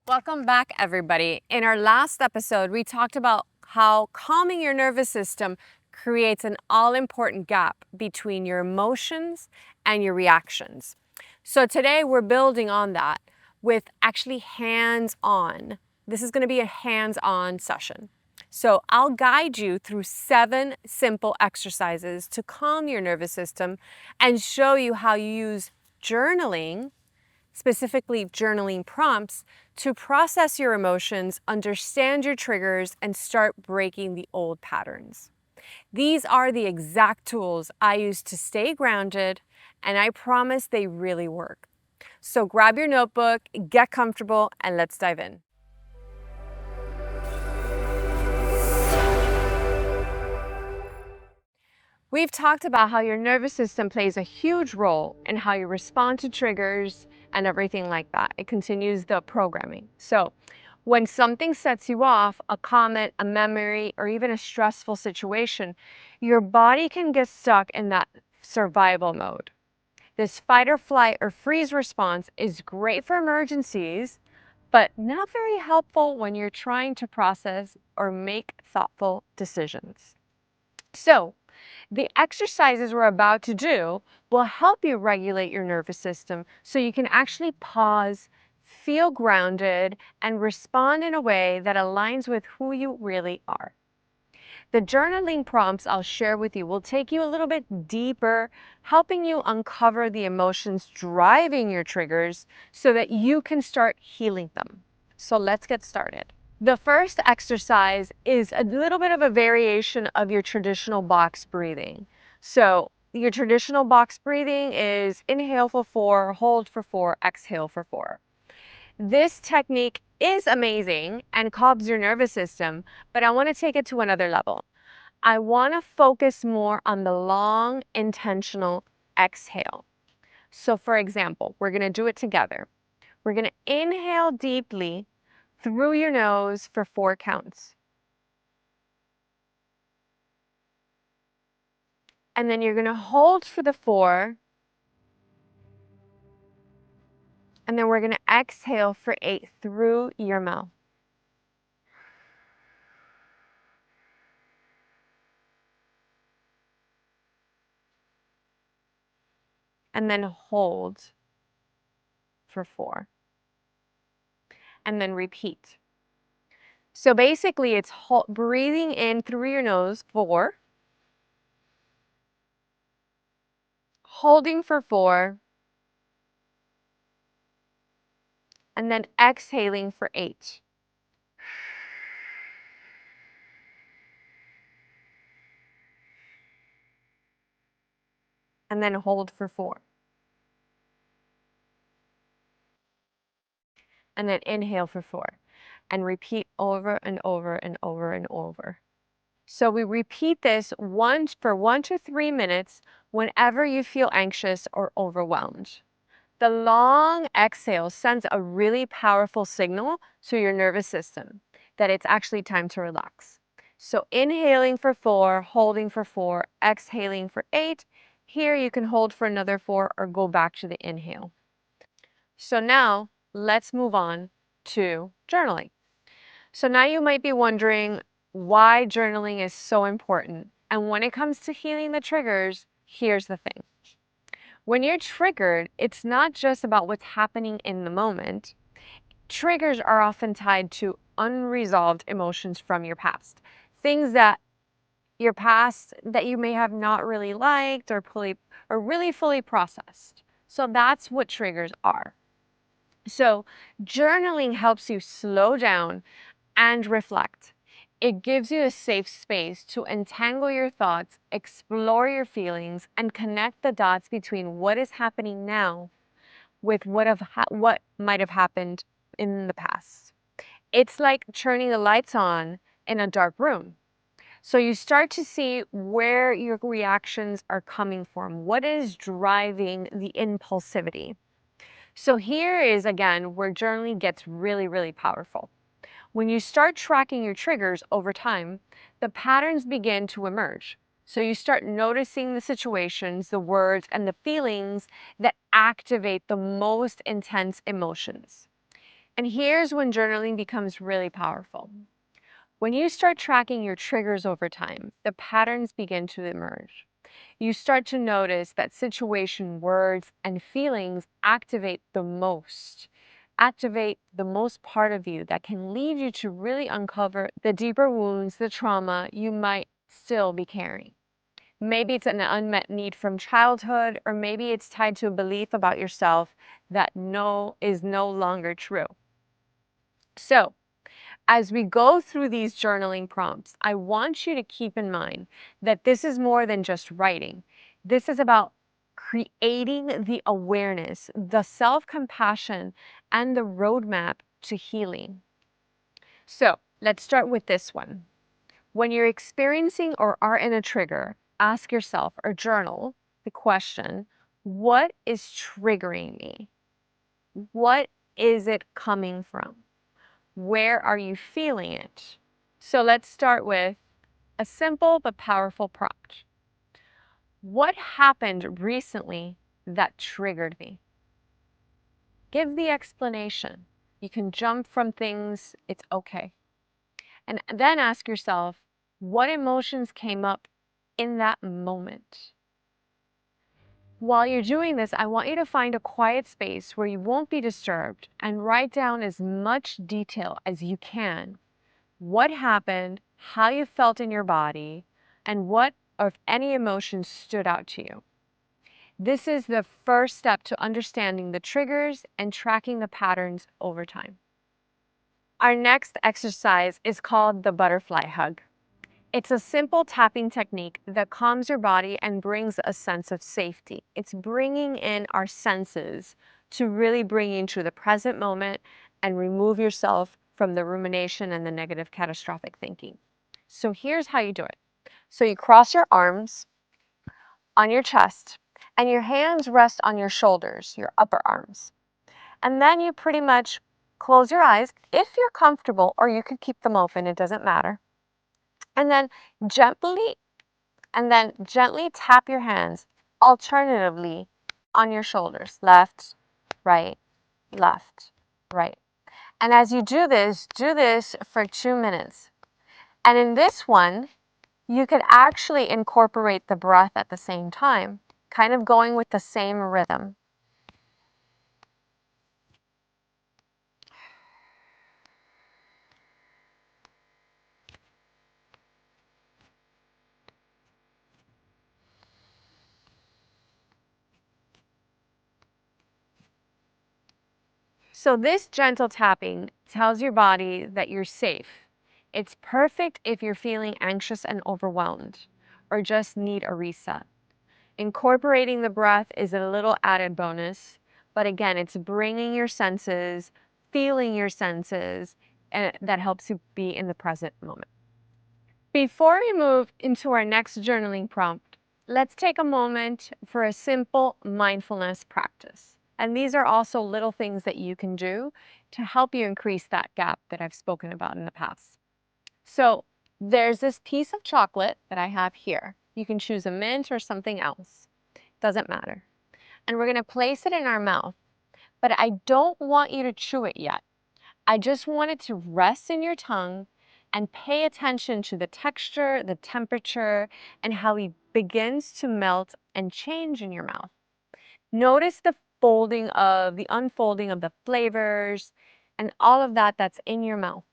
Welcome back, everybody. In our last episode, we talked about how calming your nervous system creates an all-important gap between your emotions and your reactions. So today we're building on that with actually hands-on. This is going to be a hands-on session. So I'll guide you through 7 simple exercises to calm your nervous system and show you how you use journaling, specifically journaling prompts, to process your emotions, understand your triggers, and start breaking the old patterns. These are the exact tools I use to stay grounded, and I promise they really work. So grab your notebook, get comfortable, and let's dive in. We've talked about how your nervous system plays a huge role in how you respond to triggers and everything like that. It continues the programming. So when something sets you off, a comment, a memory, or even a stressful situation, your body can get stuck in that survival mode. This fight or flight or freeze response is great for emergencies, but not very helpful when you're trying to process or make thoughtful decisions. So, the exercises we're about to do will help you regulate your nervous system so you can actually pause, feel grounded, and respond in a way that aligns with who you really are. The journaling prompts I'll share with you will take you a little bit deeper, helping you uncover the emotions driving your triggers so that you can start healing them. So let's get started. The first exercise is a little bit of a variation of your traditional box breathing. So your traditional box breathing is inhale for 4, hold for 4, exhale for 4. This technique is amazing and calms your nervous system, but I want to take it to another level. I want to focus more on the long, intentional exhale. So for example, we're going to do it together. We're going to inhale deeply through your nose for 4 counts. And then you're going to hold for the 4. And then we're going to exhale for 8 through your mouth. And then hold for 4. And then repeat. So basically it's breathing in through your nose 4, holding for 4, and then exhaling for 8. And then hold for 4. And then inhale for 4. And repeat over and over and over and over. So we repeat this for 1 to 3 minutes whenever you feel anxious or overwhelmed. The long exhale sends a really powerful signal to your nervous system that it's actually time to relax. So inhaling for 4, holding for 4, exhaling for 8. Here you can hold for another 4 or go back to the inhale. So now let's move on to journaling. So now you might be wondering why journaling is so important. And when it comes to healing the triggers, here's the thing. When you're triggered, it's not just about what's happening in the moment. Triggers are often tied to unresolved emotions from your past. Things that your past that you may have not really liked or really fully processed. So that's what triggers are. So journaling helps you slow down and reflect. It gives you a safe space to untangle your thoughts, explore your feelings, and connect the dots between what is happening now with what might have happened in the past. It's like turning the lights on in a dark room. So you start to see where your reactions are coming from, what is driving the impulsivity. So here is again where journaling gets really, really powerful. When you start tracking your triggers over time, the patterns begin to emerge. So you start noticing the situations, the words, and the feelings that activate the most intense emotions. And here's when journaling becomes really powerful. When you start tracking your triggers over time, the patterns begin to emerge. You start to notice that situation, words, and feelings activate the most part of you that can lead you to really uncover the deeper wounds, the trauma you might still be carrying. Maybe it's an unmet need from childhood, or maybe it's tied to a belief about yourself that is no longer true. So, as we go through these journaling prompts, I want you to keep in mind that this is more than just writing. This is about creating the awareness, the self-compassion, and the roadmap to healing. So let's start with this one. When you're experiencing or are in a trigger, ask yourself or journal the question, what is triggering me? What is it coming from? Where are you feeling it? So let's start with a simple but powerful prompt. What happened recently that triggered me? Give the explanation. You can jump from things, it's okay. And then ask yourself, what emotions came up in that moment? While you're doing this, I want you to find a quiet space where you won't be disturbed and write down as much detail as you can. What happened, how you felt in your body, and what, or if any emotions stood out to you. This is the first step to understanding the triggers and tracking the patterns over time. Our next exercise is called the butterfly hug. It's a simple tapping technique that calms your body and brings a sense of safety. It's bringing in our senses to really bring you into the present moment and remove yourself from the rumination and the negative catastrophic thinking. So here's how you do it. So you cross your arms on your chest and your hands rest on your shoulders, your upper arms. And then you pretty much close your eyes if you're comfortable, or you could keep them open, it doesn't matter. And then gently tap your hands alternatively on your shoulders, left, right, left, right. And as you do this for 2 minutes. And in this one, you could actually incorporate the breath at the same time, kind of going with the same rhythm. So this gentle tapping tells your body that you're safe. It's perfect if you're feeling anxious and overwhelmed, or just need a reset. Incorporating the breath is a little added bonus, but again, it's bringing your senses, feeling your senses, and that helps you be in the present moment. Before we move into our next journaling prompt, let's take a moment for a simple mindfulness practice. And these are also little things that you can do to help you increase that gap that I've spoken about in the past. So there's this piece of chocolate that I have here. You can choose a mint or something else. Doesn't matter. And we're going to place it in our mouth. But I don't want you to chew it yet. I just want it to rest in your tongue and pay attention to the texture, the temperature, and how it begins to melt and change in your mouth. Notice the unfolding of the flavors and all of that that's in your mouth.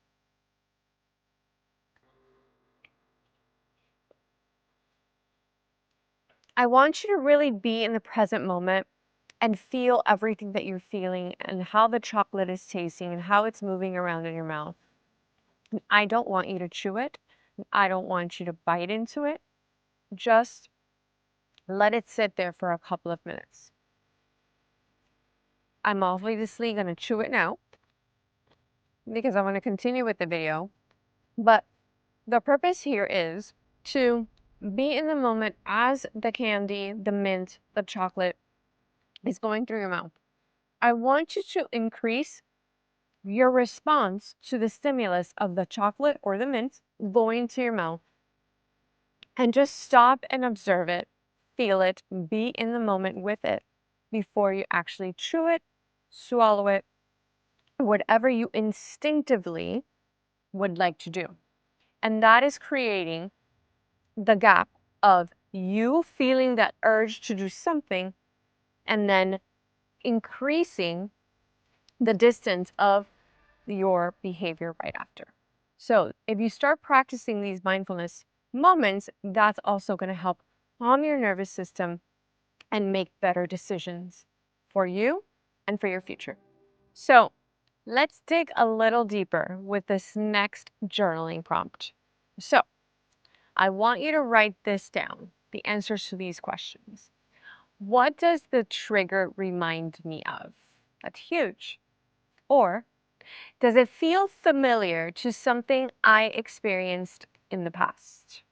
I want you to really be in the present moment and feel everything that you're feeling and how the chocolate is tasting and how it's moving around in your mouth. And I don't want you to chew it. I don't want you to bite into it. Just let it sit there for a couple of minutes. I'm obviously going to chew it now because I want to continue with the video. But the purpose here is to be in the moment as the candy, the mint, the chocolate is going through your mouth. I want you to increase your response to the stimulus of the chocolate or the mint going to your mouth. And just stop and observe it, feel it, be in the moment with it before you actually chew it, swallow it, whatever you instinctively would like to do. And that is creating the gap of you feeling that urge to do something and then increasing the distance of your behavior right after. So if you start practicing these mindfulness moments, that's also going to help calm your nervous system and make better decisions for you and for your future. So let's dig a little deeper with this next journaling prompt. So I want you to write this down, the answers to these questions. What does the trigger remind me of? That's huge. Or does it feel familiar to something I experienced in the past?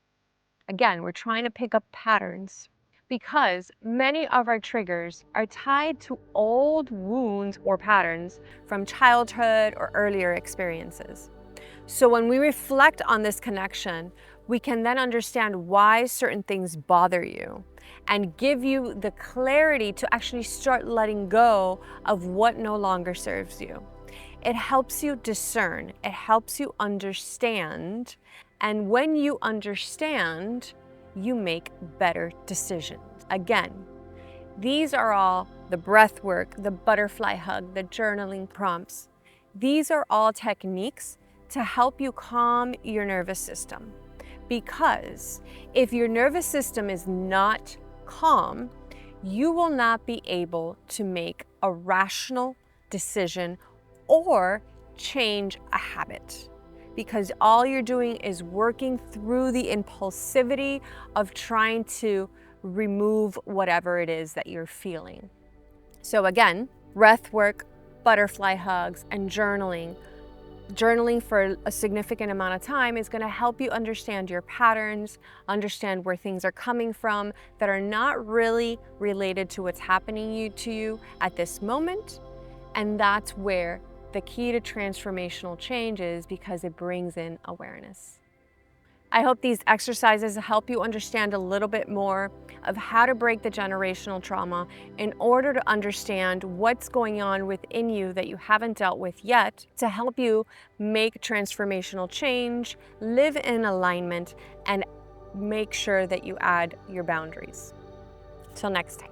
Again, we're trying to pick up patterns because many of our triggers are tied to old wounds or patterns from childhood or earlier experiences. So when we reflect on this connection, we can then understand why certain things bother you and give you the clarity to actually start letting go of what no longer serves you. It helps you discern, it helps you understand, and when you understand, you make better decisions. Again, these are all the breath work, the butterfly hug, the journaling prompts. These are all techniques to help you calm your nervous system. Because if your nervous system is not calm, you will not be able to make a rational decision or change a habit. Because all you're doing is working through the impulsivity of trying to remove whatever it is that you're feeling. So again, breath work, butterfly hugs, and journaling. Journaling for a significant amount of time is going to help you understand your patterns, understand where things are coming from that are not really related to what's happening to you at this moment. And that's where the key to transformational change is, because it brings in awareness. I hope these exercises help you understand a little bit more of how to break the generational trauma in order to understand what's going on within you that you haven't dealt with yet, to help you make transformational change, live in alignment, and make sure that you add your boundaries. Till next time.